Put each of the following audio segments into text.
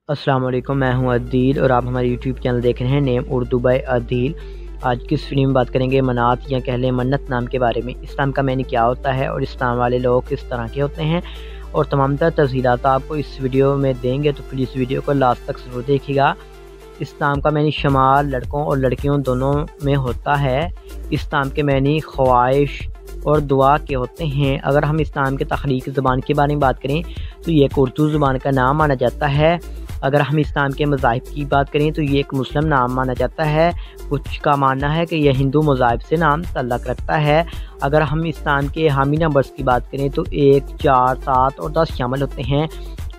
अस्सलाम वालेकुम, मैं हूं अदील और आप हमारे यूट्यूब चैनल देख रहे हैं नेम उर्दू बाय अदील। आज की इस वीडियो में बात करेंगे मनात या कह लें मन्नत नाम के बारे में। इस्लाम का मैनी क्या होता है और इस्लाम वाले लोग किस तरह के होते हैं और तमाम तरह तफसीलात आपको इस वीडियो में देंगे, तो प्लीज़ वीडियो को लास्ट तक ज़रूर देखिएगा। इस्लाम का मैनी शमाल लड़कों और लड़कियों दोनों में होता है। इस्लाम के मैनी ख्वाहिश और दुआ के होते हैं। अगर हम इस्लाम के तख्लीक ज़बान के बारे में बात करें तो ये एक उर्दू ज़बान का नाम माना जाता है। अगर हम इस्लाम के मज़ाहिब की बात करें तो ये एक मुस्लिम नाम माना जाता है। कुछ का मानना है कि यह हिंदू मज़ाहिब से नाम तल्लक़ रखता है। अगर हम इस्लाम के हामी नंबर्स की बात करें तो 1, 4, 7 और 10 शामिल होते हैं।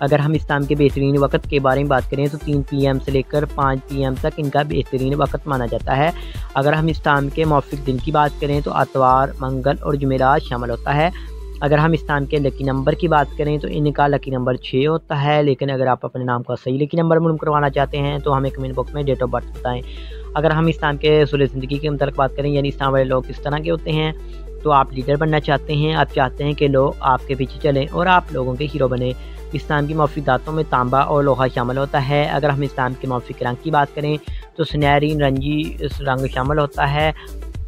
अगर हम इस्लाम के बेहतरीन वक़्त के बारे में बात करें तो 3 PM से लेकर 5 PM तक इनका बेहतरीन वक़्त माना जाता है। अगर हम इस्लाम के मौफ़िक दिन की बात करें तो अतवार, मंगल और जुमेरात शामिल होता है। अगर हम इस्लाम के लकी नंबर की बात करें तो इनका लकी नंबर 6 होता है। लेकिन अगर आप अपने नाम का सही लकी नंबर मालूम करवाना चाहते हैं तो हमें कमेंट बॉक्स में डेट ऑफ बर्थ बताएं। अगर हम इस्लाम के उसूल ज़िंदगी के मतलब बात करें, यानी इस्लाम वाले लोग किस तरह के होते हैं, तो आप लीडर बनना चाहते हैं, आप चाहते हैं कि लोग आपके पीछे चलें और आप लोगों के हीरो बने। इस्लाम की मौफ़िक दातों में तांबा और लोहा शामिल होता है। अगर हम इस्लाम के मौफ़िक रंग की बात करें तो सुनहरी नारंगी रंग शामिल होता है।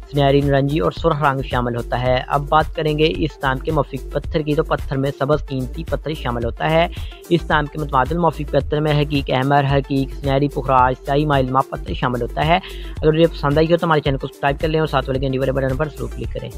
सुनहरी नारंगी और सुर्ख रंग शामिल होता है। अब बात करेंगे इस्लाम के मौफ़िक पत्थर की, तो पत्थर में सबज़ कीमती पत्थर शामिल होता है। इस्लाम के मुतमादिल मौफ़िक पत्थर में हकीक, अहमर, हकीक, सुनहरी, पुखराज, स्याही, माइलमा पत्थर शामिल होता है। अगर वीडियो पसंद आई हो तो हमारे चैनल को सब्सक्राइब कर लें और साथ वाले घंटी वाले बटन पर ज़रूर क्लिक करें।